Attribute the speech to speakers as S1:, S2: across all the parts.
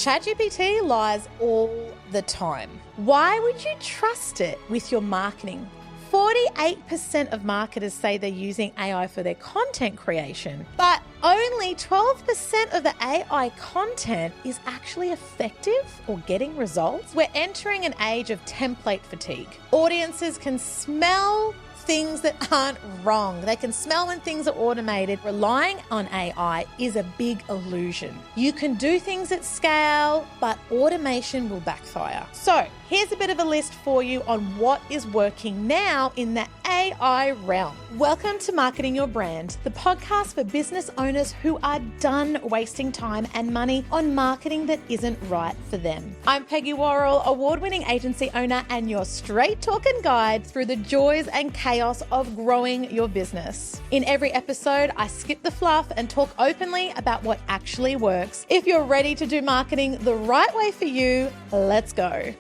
S1: ChatGPT lies all the time. Why would you trust it with your marketing? 48% of marketers say they're using AI for their content creation, but only 12% of the AI content is actually effective or getting results. We're entering an age of template fatigue. Audiences can smell things that aren't wrong. They can smell when things are automated. Relying on AI is a big illusion. You can do things at scale, but automation will backfire. So here's a bit of a list for you on what is working now in the AI realm. Welcome to Marketing Your Brand, the podcast for business owners who are done wasting time and money on marketing that isn't right for them. I'm Peggy Worrell, award-winning agency owner and your straight talking guide through the joys and chaos of growing your business. In every episode, I skip the fluff and talk openly about what actually works. If you're ready to do marketing the right way for you, let's go.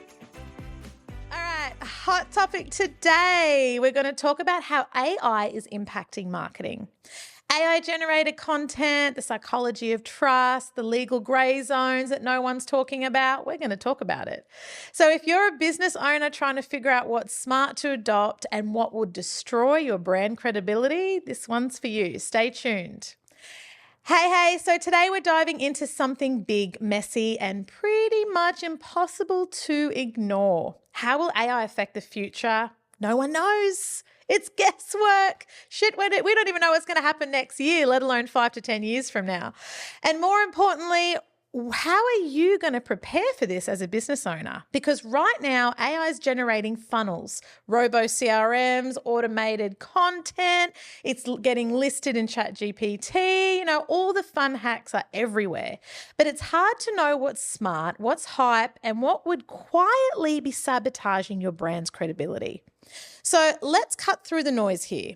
S1: Hot topic today. We're going to talk about how AI is impacting marketing. AI generated content, the psychology of trust, the legal grey zones that no one's talking about. We're going to talk about it. So if you're a business owner trying to figure out what's smart to adopt and what would destroy your brand credibility, this one's for you. Stay tuned. Hey, so today we're diving into something big, messy, and pretty much impossible to ignore. How will AI affect the future? No one knows. It's guesswork. Shit, we don't even know what's going to happen next year, let alone 5 to 10 years from now. And more importantly, how are you going to prepare for this as a business owner? Because right now, AI is generating funnels, robo CRMs, automated content. It's getting listed in ChatGPT. All the fun hacks are everywhere. But it's hard to know what's smart, what's hype, and what would quietly be sabotaging your brand's credibility. So let's cut through the noise here.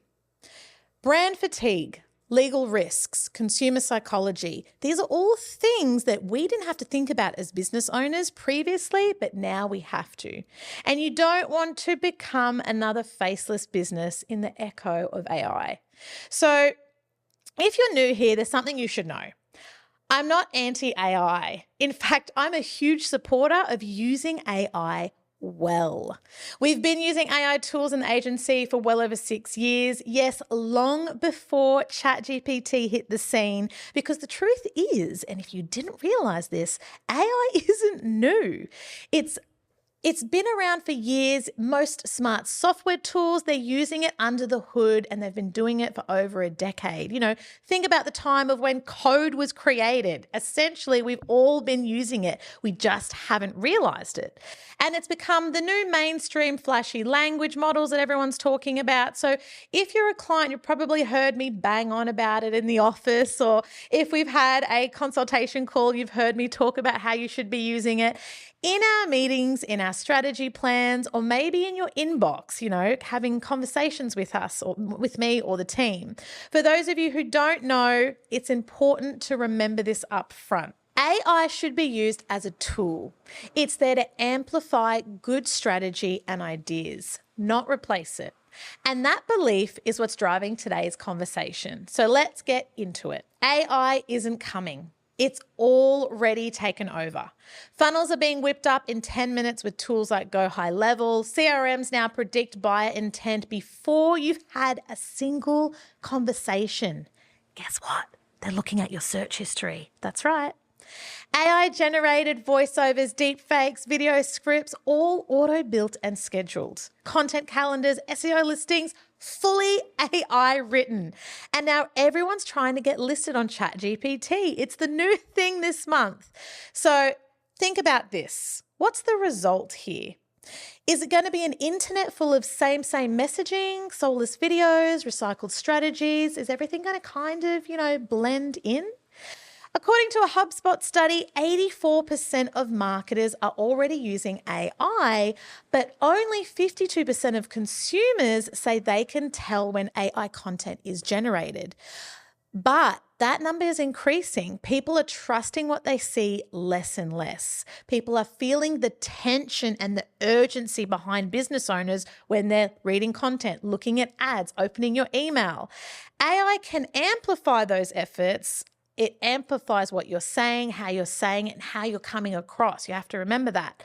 S1: Brand fatigue, legal risks, consumer psychology. These are all things that we didn't have to think about as business owners previously, but now we have to. And you don't want to become another faceless business in the echo of AI. So if you're new here, there's something you should know. I'm not anti-AI. In fact, I'm a huge supporter of using AI well. We've been using AI tools in the agency for well over 6 years. Yes, long before ChatGPT hit the scene, because the truth is, and if you didn't realize this, AI isn't new. It's been around for years. Most smart software tools, they're using it under the hood and they've been doing it for over a decade. Think about the time of when code was created. Essentially, we've all been using it. We just haven't realized it. And it's become the new mainstream flashy language models that everyone's talking about. So if you're a client, you've probably heard me bang on about it in the office, or if we've had a consultation call, you've heard me talk about how you should be using it. In our meetings, in our strategy plans, or maybe in your inbox, having conversations with us or with me or the team. For those of you who don't know, it's important to remember this up front. AI should be used as a tool. It's there to amplify good strategy and ideas, not replace it. And that belief is what's driving today's conversation. So let's get into it. AI isn't coming. It's already taken over. Funnels are being whipped up in 10 minutes with tools like Go High Level. CRMs now predict buyer intent before you've had a single conversation. Guess what? They're looking at your search history. That's right. AI-generated voiceovers, deepfakes, video scripts, all auto-built and scheduled. Content calendars, SEO listings, fully AI written. And now everyone's trying to get listed on ChatGPT. It's the new thing this month. So think about this. What's the result here? Is it going to be an internet full of same messaging, soulless videos, recycled strategies? Is everything going to kind of, blend in? According to a HubSpot study, 84% of marketers are already using AI, but only 52% of consumers say they can tell when AI content is generated. But that number is increasing. People are trusting what they see less and less. People are feeling the tension and the urgency behind business owners when they're reading content, looking at ads, opening your email. AI can amplify those efforts, It amplifies what you're saying, how you're saying it, and how you're coming across. You have to remember that.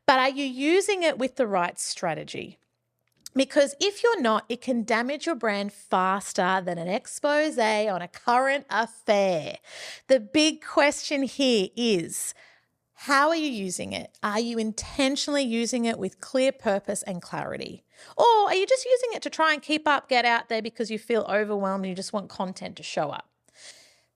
S1: But are you using it with the right strategy? Because if you're not, it can damage your brand faster than an expose on a current affair. The big question here is, how are you using it? Are you intentionally using it with clear purpose and clarity? Or are you just using it to try and keep up, get out there because you feel overwhelmed and you just want content to show up?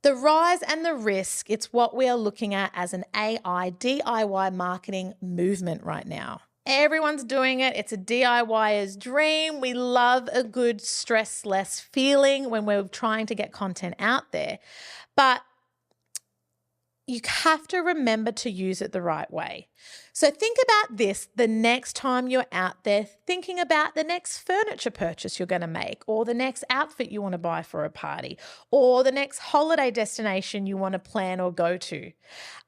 S1: The rise and the risk, it's what we are looking at as an AI DIY marketing movement right now. Everyone's doing it. It's a DIYer's dream. We love a good stress-less feeling when we're trying to get content out there. But you have to remember to use it the right way. So think about this the next time you're out there thinking about the next furniture purchase you're going to make, or the next outfit you want to buy for a party, or the next holiday destination you want to plan or go to.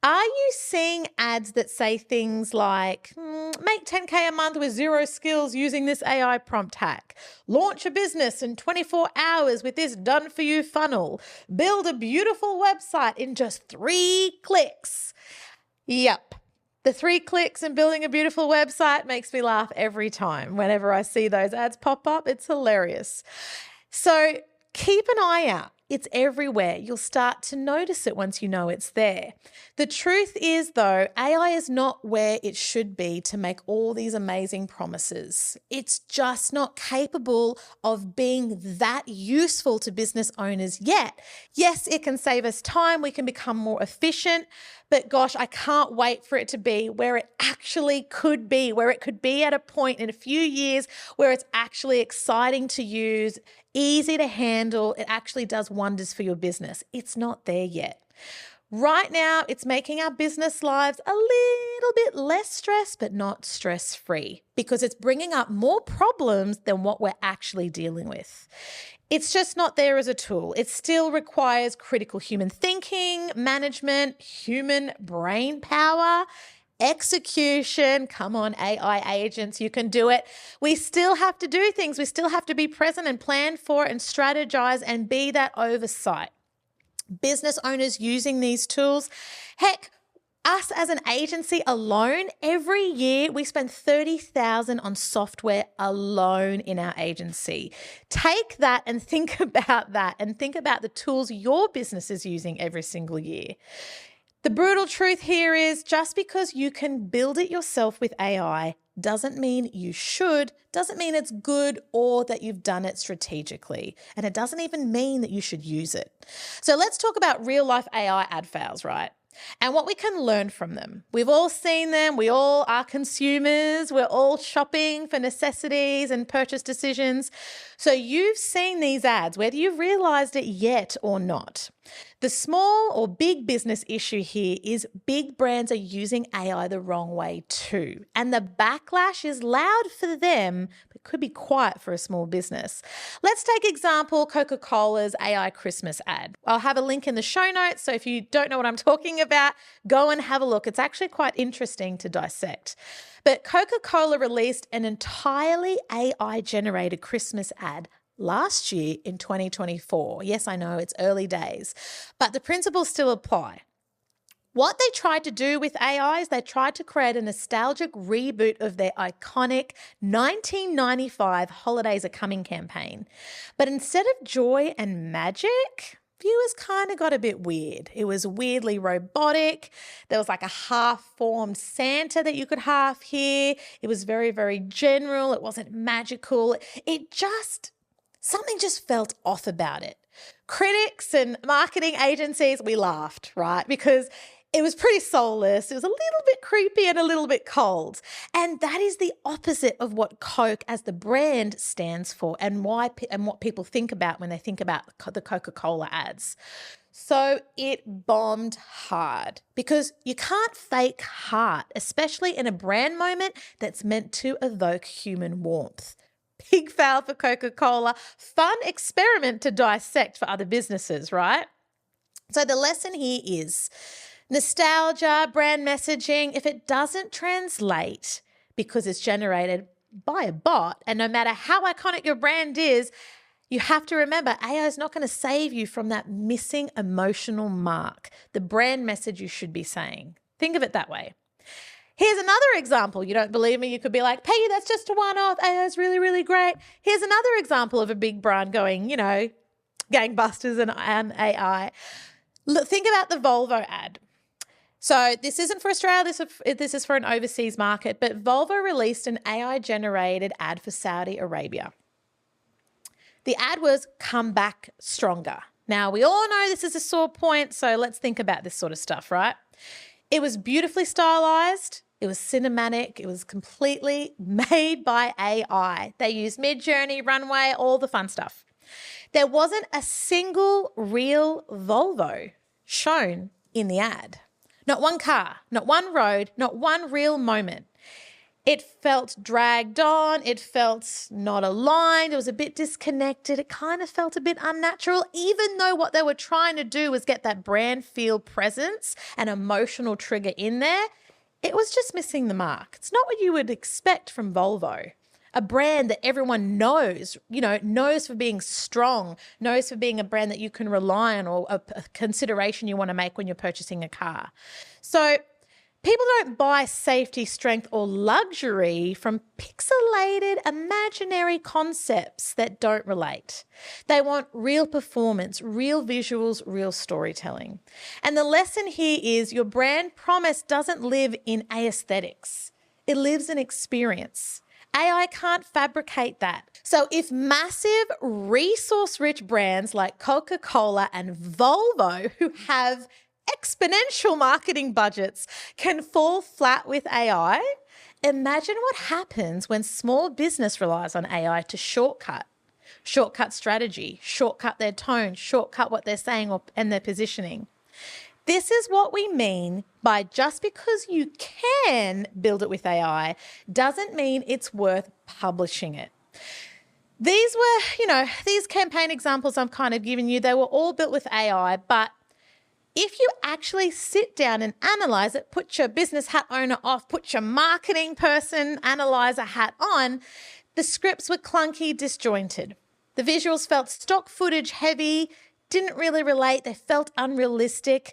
S1: Are you seeing ads that say things like, make 10K a month with 0 skills using this AI prompt hack, launch a business in 24 hours with this done-for-you funnel, build a beautiful website in just 3 clicks? Yep. The 3 clicks and building a beautiful website makes me laugh every time. Whenever I see those ads pop up, it's hilarious. So keep an eye out. It's everywhere. You'll start to notice it once you know it's there. The truth is, though, AI is not where it should be to make all these amazing promises. It's just not capable of being that useful to business owners yet. Yes, it can save us time. We can become more efficient. But gosh, I can't wait for it to be where it actually could be, where it could be at a point in a few years where it's actually exciting to use, easy to handle. It actually does wonders for your business. It's not there yet. Right now, it's making our business lives a little bit less stressed, but not stress-free, because it's bringing up more problems than what we're actually dealing with. It's just not there as a tool. It still requires critical human thinking, management, human brain power, execution. Come on, AI agents, you can do it. We still have to do things. We still have to be present and plan for and strategize and be that oversight. Business owners using these tools, heck, us as an agency alone, every year we spend $30,000 on software alone in our agency. Take that and think about that, and think about the tools your business is using every single year. The brutal truth here is, just because you can build it yourself with AI doesn't mean you should, doesn't mean it's good or that you've done it strategically. And it doesn't even mean that you should use it. So let's talk about real life AI ad fails, right? And what we can learn from them. We've all seen them. We all are consumers. We're all shopping for necessities and purchase decisions. So you've seen these ads, whether you've realized it yet or not. The small or big business issue here is big brands are using AI the wrong way too. And the backlash is loud for them, but could be quiet for a small business. Let's take example Coca-Cola's AI Christmas ad. I'll have a link in the show notes, so if you don't know what I'm talking about, go and have a look. It's actually quite interesting to dissect. But Coca-Cola released an entirely AI-generated Christmas ad last year in 2024. Yes, I know it's early days, but the principles still apply. What they tried to do with AI is they tried to create a nostalgic reboot of their iconic 1995 Holidays Are Coming campaign. But instead of joy and magic, viewers kind of got a bit weird. It was weirdly robotic. There was like a half-formed Santa that you could half hear. It was very, very general. It wasn't magical. Something just felt off about it. Critics and marketing agencies, we laughed, right? Because it was pretty soulless. It was a little bit creepy and a little bit cold. And that is the opposite of what Coke as the brand stands for, and what people think about when they think about the Coca-Cola ads. So it bombed hard, because you can't fake heart, especially in a brand moment that's meant to evoke human warmth. Big fail for Coca-Cola. Fun experiment to dissect for other businesses, right? So the lesson here is nostalgia, brand messaging, if it doesn't translate because it's generated by a bot, and no matter how iconic your brand is, You have to remember, AI is not going to save you from that missing emotional mark, the brand message you should be saying. Think of it that way. Here's another example. You don't believe me? You could be like, Peggy, that's just a one-off. AI is really, really great. Here's another example of a big brand going, gangbusters and AI. Look, think about the Volvo ad. So this isn't for Australia, this is for an overseas market, but Volvo released an AI-generated ad for Saudi Arabia. The ad was "Come Back Stronger." Now, we all know this is a sore point, so let's think about this sort of stuff, right? It was beautifully stylized. It was cinematic. It was completely made by AI. They used Mid-Journey, Runway, all the fun stuff. There wasn't a single real Volvo shown in the ad. Not one car, not one road, not one real moment. It felt dragged on. It felt not aligned. It was a bit disconnected. It kind of felt a bit unnatural, even though what they were trying to do was get that brand feel presence and emotional trigger in there. It was just missing the mark. It's not what you would expect from Volvo, a brand that everyone knows, knows for being strong, knows for being a brand that you can rely on or a consideration you want to make when you're purchasing a car. So people don't buy safety, strength, or luxury from pixelated, imaginary concepts that don't relate. They want real performance, real visuals, real storytelling. And the lesson here is your brand promise doesn't live in aesthetics. It lives in experience. AI can't fabricate that. So if massive resource-rich brands like Coca-Cola and Volvo, who have exponential marketing budgets, can fall flat with AI, imagine what happens when small business relies on AI to shortcut strategy, shortcut their tone, shortcut what they're saying and their positioning. This is what we mean by just because you can build it with AI doesn't mean it's worth publishing it. These were, these campaign examples I've kind of given you, they were all built with AI, but if you actually sit down and analyze it, put your business hat owner off, put your marketing person analyzer hat on, the scripts were clunky, disjointed. The visuals felt stock footage heavy, didn't really relate, they felt unrealistic.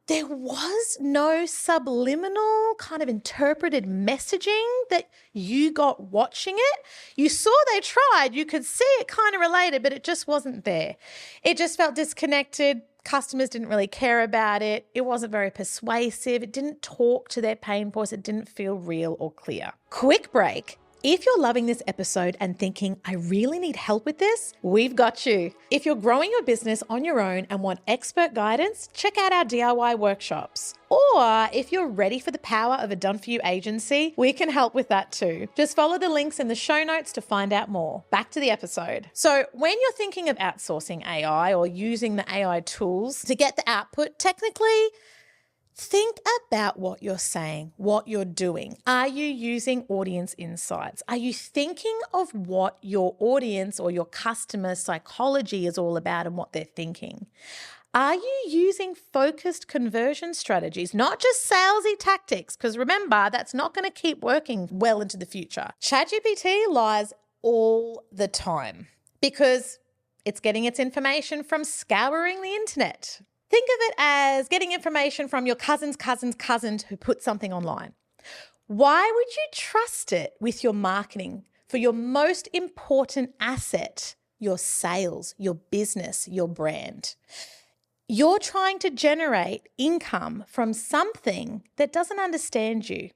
S1: There was no subliminal kind of interpreted messaging that you got watching it. You saw they tried, you could see it kind of related, but it just wasn't there. It just felt disconnected. Customers didn't really care about it. It wasn't very persuasive. It didn't talk to their pain points. It didn't feel real or clear. Quick break. If you're loving this episode and thinking, I really need help with this, we've got you. If you're growing your business on your own and want expert guidance, check out our DIY workshops. Or if you're ready for the power of a done-for-you agency, we can help with that too. Just follow the links in the show notes to find out more. Back to the episode. So when you're thinking of outsourcing AI or using the AI tools to get the output, technically, think about what you're saying, what you're doing. Are you using audience insights? Are you thinking of what your audience or your customer psychology is all about and what they're thinking? Are you using focused conversion strategies, not just salesy tactics? Because remember, that's not going to keep working well into the future. ChatGPT lies all the time because it's getting its information from scouring the internet. Think of it as getting information from your cousin's cousin's cousin who put something online. Why would you trust it with your marketing for your most important asset, your sales, your business, your brand? You're trying to generate income from something that doesn't understand you.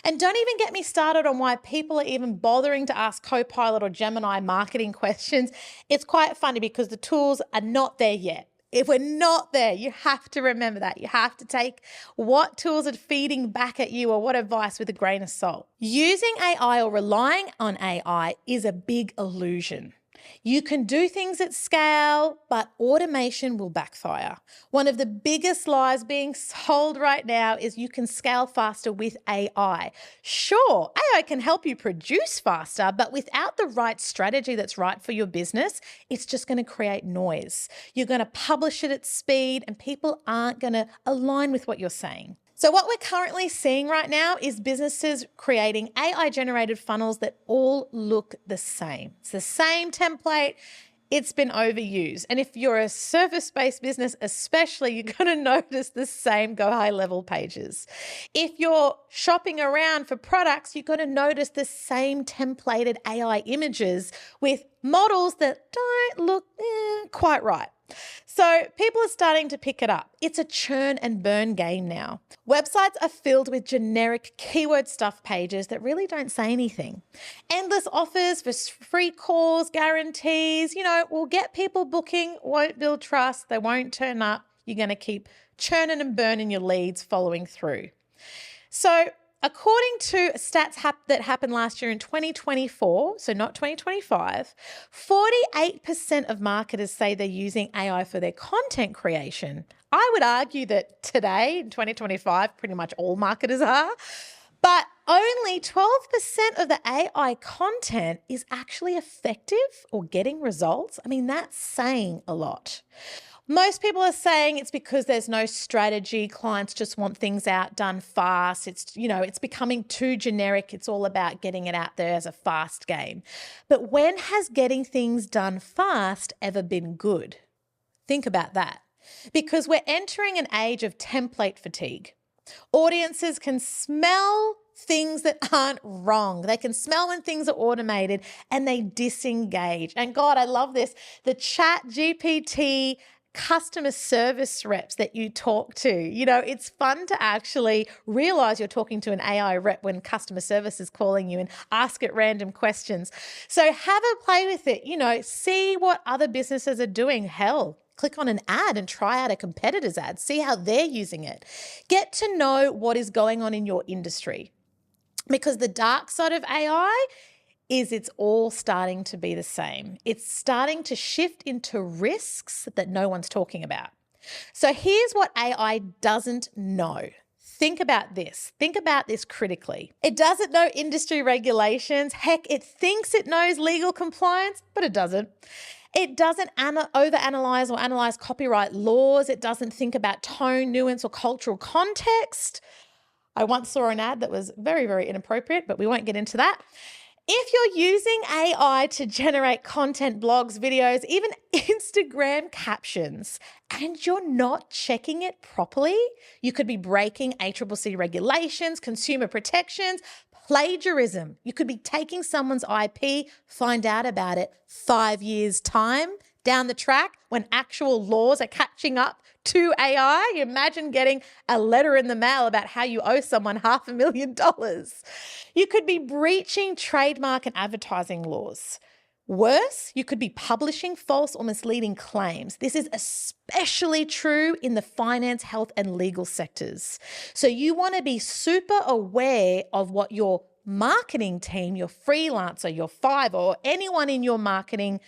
S1: And don't even get me started on why people are even bothering to ask Copilot or Gemini marketing questions. It's quite funny because the tools are not there yet. If we're not there, you have to remember that. You have to take what tools are feeding back at you or what advice with a grain of salt. Using AI or relying on AI is a big illusion. You can do things at scale, but automation will backfire. One of the biggest lies being sold right now is you can scale faster with AI. Sure, AI can help you produce faster, but without the right strategy that's right for your business, it's just going to create noise. You're going to publish it at speed and people aren't going to align with what you're saying. So what we're currently seeing right now is businesses creating AI-generated funnels that all look the same. It's the same template. it's been overused. And if you're a service-based business especially, you're going to notice the same Go High Level pages. If you're shopping around for products, you're going to notice the same templated AI images with models that don't look quite right. So people are starting to pick it up. It's a churn and burn game now. Websites are filled with generic keyword stuff pages that really don't say anything. Endless offers for free calls, guarantees, will get people booking, won't build trust, they won't turn up. You're going to keep churning and burning your leads following through. So according to stats that happened last year in 2024, so not 2025, 48% of marketers say they're using AI for their content creation. I would argue that today, in 2025, pretty much all marketers are, but only 12% of the AI content is actually effective or getting results. I mean, that's saying a lot. Most people are saying it's because there's no strategy. Clients just want things done fast. It's becoming too generic. It's all about getting it out there as a fast game. But when has getting things done fast ever been good? Think about that. Because we're entering an age of template fatigue. Audiences can smell things that aren't wrong. They can smell when things are automated and they disengage. And God, I love this. The Chat GPT customer service reps that you talk to. It's fun to actually realize you're talking to an AI rep when customer service is calling you and ask it random questions. So have a play with it, see what other businesses are doing. Hell, click on an ad and try out a competitor's ad. See how they're using it. Get to know what is going on in your industry. Because the dark side of AI is it's all starting to be the same. It's starting to shift into risks that no one's talking about. So here's what AI doesn't know. Think about this. Think about this critically. It doesn't know industry regulations. Heck, it thinks it knows legal compliance, but it doesn't. It doesn't overanalyze or analyze copyright laws. It doesn't think about tone, nuance, or cultural context. I once saw an ad that was very, very inappropriate, but we won't get into that. If you're using AI to generate content, blogs, videos, even Instagram captions, and you're not checking it properly, you could be breaking ACCC regulations, consumer protections, plagiarism. You could be taking someone's IP, find out about it 5 years' time down the track when actual laws are catching up to AI. Imagine getting a letter in the mail about how you owe someone $500,000. You could be breaching trademark and advertising laws. Worse, you could be publishing false or misleading claims. This is especially true in the finance, health, and legal sectors. So you want to be super aware of what your marketing team, your freelancer, your Fiverr, or anyone in your marketing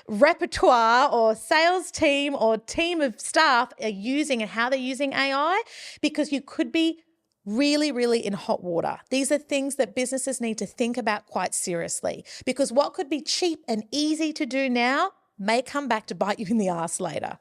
S1: repertoire or sales team or team of staff are using and how they're using AI, because you could be really, really in hot water. These are things that businesses need to think about quite seriously, because what could be cheap and easy to do now may come back to bite you in the ass later.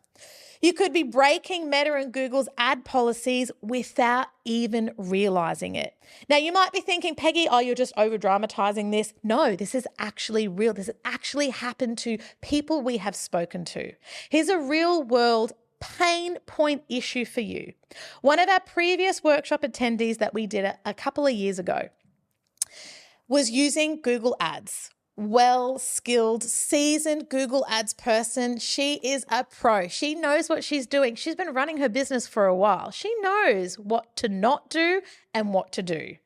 S1: You could be breaking Meta and Google's ad policies without even realizing it. Now, you might be thinking, Peggy, you're just over-dramatizing this. No, this is actually real. This has actually happened to people we have spoken to. Here's a real-world pain point issue for you. One of our previous workshop attendees that we did a couple of years ago was using Google Ads. Well-skilled, seasoned Google Ads person. She is a pro. She knows what she's doing. She's been running her business for a while. She knows what to not do and what to do.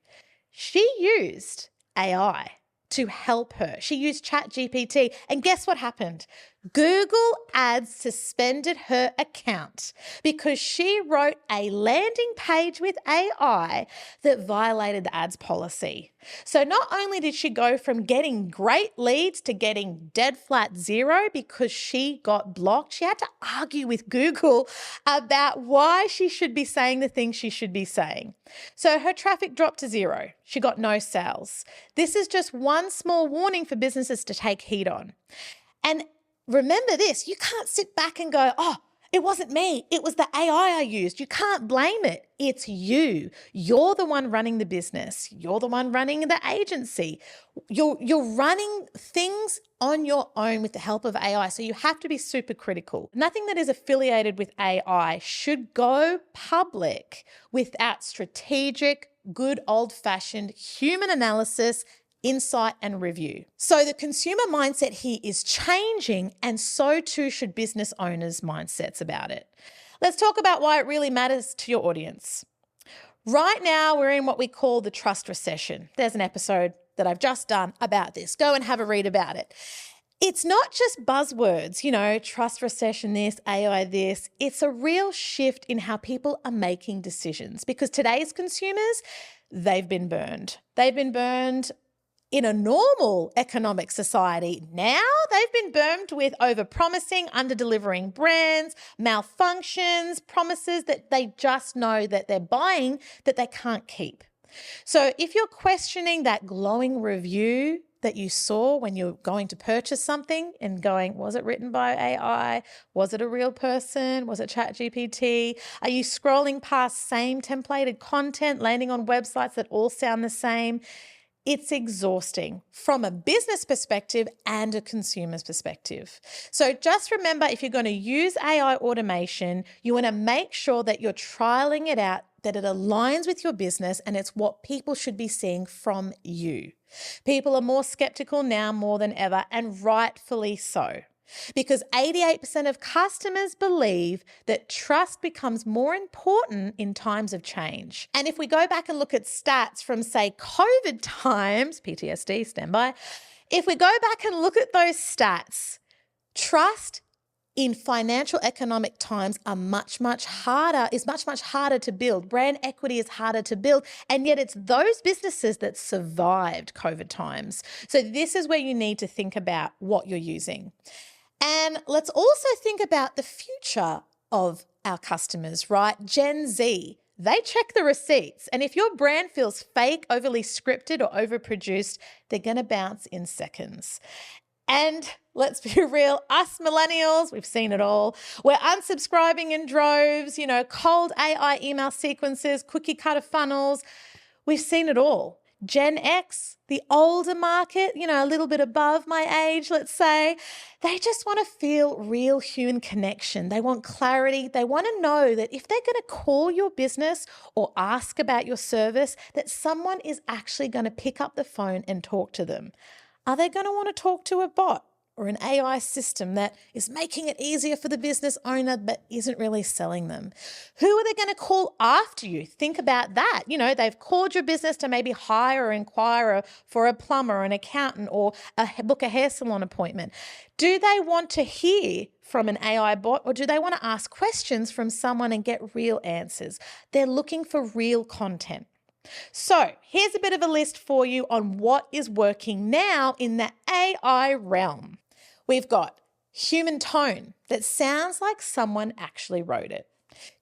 S1: She used AI to help her. She used ChatGPT, and guess what happened? Google Ads suspended her account because she wrote a landing page with AI that violated the ads policy. So not only did she go from getting great leads to getting dead flat zero because she got blocked, she had to argue with Google about why she should be saying the things she should be saying. So her traffic dropped to zero. She got no sales. This is just one small warning for businesses to take heed on. And remember this, you can't sit back and go, It wasn't me. It was the AI I used. You can't blame it. It's you. You're the one running the business. You're the one running the agency. You're running things on your own with the help of AI. So you have to be super critical. Nothing that is affiliated with AI should go public without strategic, good old-fashioned human analysis, insight and review. So the consumer mindset here is changing, and so too should business owners' mindsets about it. Let's talk about why it really matters to your audience. Right now, we're in what we call the trust recession. There's an episode that I've just done about this. Go and have a read about it. It's not just buzzwords, trust recession this, AI this. It's a real shift in how people are making decisions, because today's consumers, they've been burned. They've been burned in a normal economic society. Now they've been burned with over-promising, under-delivering brands, malfunctions, promises that they just know that they're buying that they can't keep. So if you're questioning that glowing review that you saw when you're going to purchase something and going, was it written by AI? Was it a real person? Was it ChatGPT? Are you scrolling past same templated content, landing on websites that all sound the same? It's exhausting from a business perspective and a consumer's perspective. So just remember, if you're going to use AI automation, you want to make sure that you're trialing it out, that it aligns with your business, and it's what people should be seeing from you. People are more skeptical now more than ever, and rightfully so. Because 88% of customers believe that trust becomes more important in times of change. And if we go back and look at stats from, say, COVID times, PTSD, stand by, if we go back and look at those stats, trust in financial economic times is much harder to build. Brand equity is harder to build, and yet it's those businesses that survived COVID times. So this is where you need to think about what you're using. And let's also think about the future of our customers, right? Gen Z, they check the receipts. And if your brand feels fake, overly scripted or overproduced, they're going to bounce in seconds. And let's be real, us millennials, we've seen it all. We're unsubscribing in droves, cold AI email sequences, cookie cutter funnels. We've seen it all. Gen X, the older market, a little bit above my age, let's say, they just want to feel real human connection. They want clarity. They want to know that if they're going to call your business or ask about your service, that someone is actually going to pick up the phone and talk to them. Are they going to want to talk to a bot or an AI system that is making it easier for the business owner but isn't really selling them? Who are they going to call after you? Think about that. They've called your business to maybe hire or inquire for a plumber or an accountant or book a hair salon appointment. Do they want to hear from an AI bot, or do they want to ask questions from someone and get real answers? They're looking for real content. So here's a bit of a list for you on what is working now in the AI realm. We've got human tone that sounds like someone actually wrote it.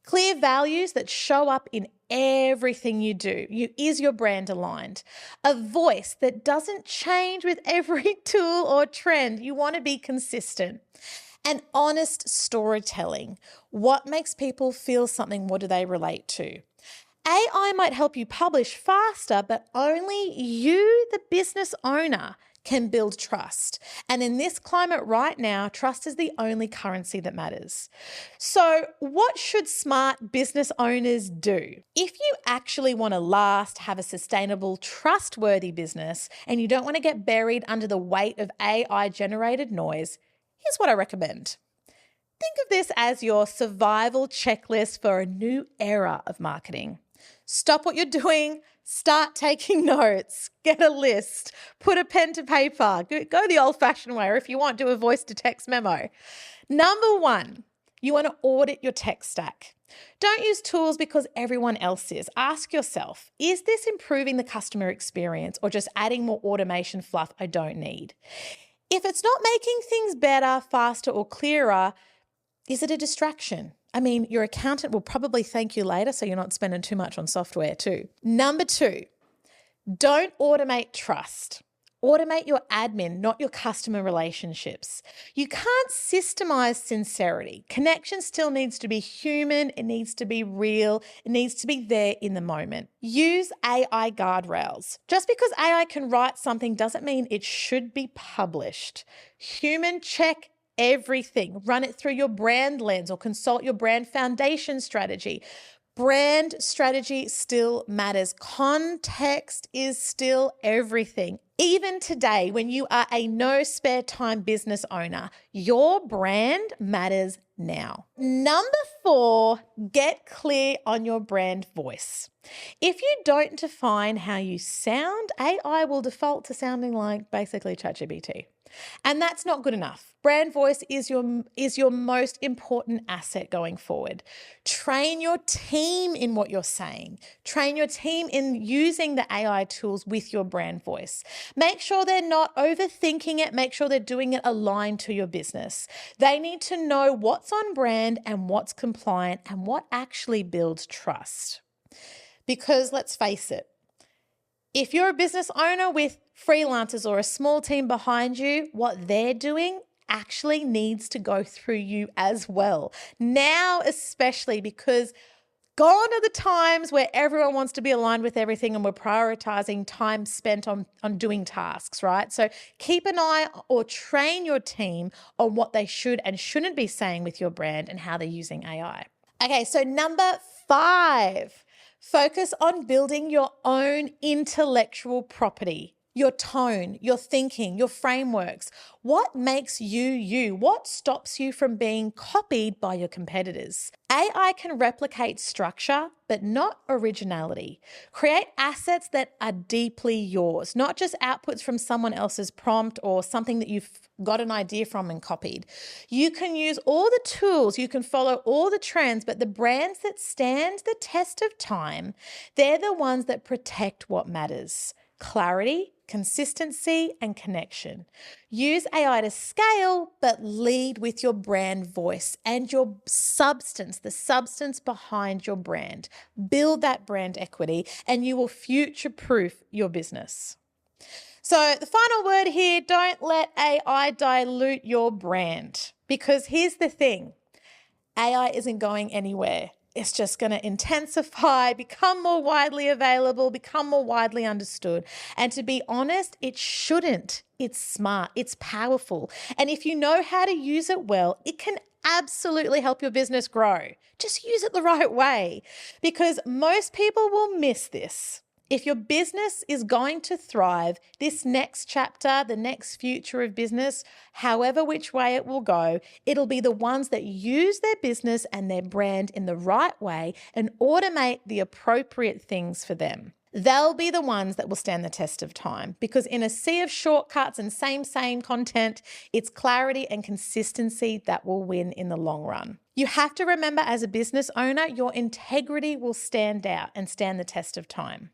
S1: Clear values that show up in everything you do. Is your brand aligned? A voice that doesn't change with every tool or trend. You want to be consistent. And honest storytelling. What makes people feel something? What do they relate to? AI might help you publish faster, but only you, the business owner, can build trust. And in this climate right now, trust is the only currency that matters. So what should smart business owners do? If you actually want to last, have a sustainable, trustworthy business, and you don't want to get buried under the weight of AI-generated noise, here's what I recommend. Think of this as your survival checklist for a new era of marketing. Stop what you're doing, start taking notes, get a list, put a pen to paper, go the old-fashioned way, or if you want, do a voice-to-text memo. Number one, you want to audit your tech stack. Don't use tools because everyone else is. Ask yourself, is this improving the customer experience or just adding more automation fluff I don't need? If it's not making things better, faster, or clearer, is it a distraction? Your accountant will probably thank you later, so you're not spending too much on software too. Number two, don't automate trust. Automate your admin, not your customer relationships. You can't systemize sincerity. Connection still needs to be human. It needs to be real. It needs to be there in the moment. Use AI guardrails. Just because AI can write something doesn't mean it should be published. Human check everything. Run it through your brand lens or consult your brand foundation strategy. Brand strategy still matters. Context is still everything. Even today, when you are a no spare time business owner, your brand matters now. Number 4, get clear on your brand voice. If you don't define how you sound, AI will default to sounding like basically ChatGPT. And that's not good enough. Brand voice is your most important asset going forward. Train your team in what you're saying. Train your team in using the AI tools with your brand voice. Make sure they're not overthinking it. Make sure they're doing it aligned to your business. They need to know what's on brand and what's compliant and what actually builds trust. Because let's face it, if you're a business owner with freelancers or a small team behind you, what they're doing actually needs to go through you as well. Now, especially because gone are the times where everyone wants to be aligned with everything and we're prioritizing time spent on doing tasks, right? So keep an eye or train your team on what they should and shouldn't be saying with your brand and how they're using AI. Okay, so number 5. Focus on building your own intellectual property, your tone, your thinking, your frameworks. What makes you you? What stops you from being copied by your competitors? AI can replicate structure, but not originality. Create assets that are deeply yours, not just outputs from someone else's prompt or something that you've got an idea from and copied. You can use all the tools, you can follow all the trends, but the brands that stand the test of time, they're the ones that protect what matters. Clarity, consistency, and connection. Use AI to scale, but lead with your brand voice and your substance, the substance behind your brand. Build that brand equity and you will future-proof your business. So the final word here, don't let AI dilute your brand, because here's the thing, AI isn't going anywhere. It's just going to intensify, become more widely available, become more widely understood. And to be honest, it shouldn't. It's smart, it's powerful. And if you know how to use it well, it can absolutely help your business grow. Just use it the right way, because most people will miss this. If your business is going to thrive, this next chapter, the next future of business, however which way it will go, it'll be the ones that use their business and their brand in the right way and automate the appropriate things for them. They'll be the ones that will stand the test of time, because in a sea of shortcuts and same content, it's clarity and consistency that will win in the long run. You have to remember, as a business owner, your integrity will stand out and stand the test of time.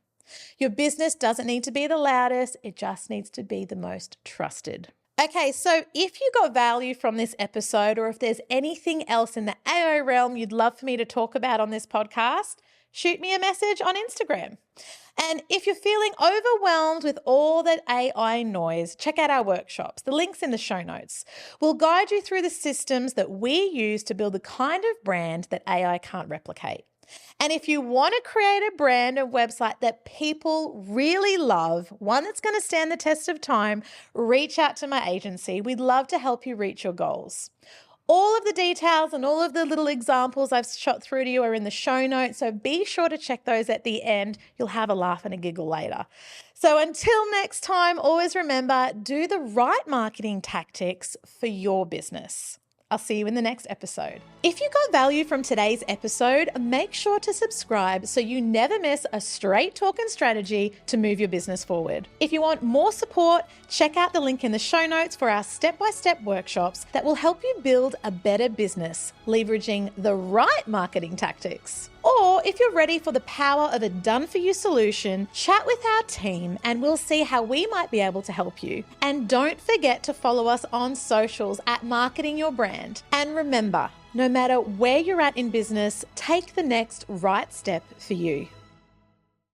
S1: Your business doesn't need to be the loudest, it just needs to be the most trusted. Okay, so if you got value from this episode, or if there's anything else in the AI realm you'd love for me to talk about on this podcast, shoot me a message on Instagram. And if you're feeling overwhelmed with all that AI noise, check out our workshops. The link's in the show notes. We'll guide you through the systems that we use to build the kind of brand that AI can't replicate. And if you want to create a brand and website that people really love, one that's going to stand the test of time, reach out to my agency. We'd love to help you reach your goals. All of the details and all of the little examples I've shot through to you are in the show notes, so be sure to check those at the end. You'll have a laugh and a giggle later. So until next time, always remember, do the right marketing tactics for your business. I'll see you in the next episode. If you got value from today's episode, make sure to subscribe so you never miss a straight talking strategy to move your business forward. If you want more support, check out the link in the show notes for our step-by-step workshops that will help you build a better business, leveraging the right marketing tactics. Or if you're ready for the power of a done-for-you solution, chat with our team and we'll see how we might be able to help you. And don't forget to follow us on socials at Marketing Your Brand. And remember, no matter where you're at in business, take the next right step for you.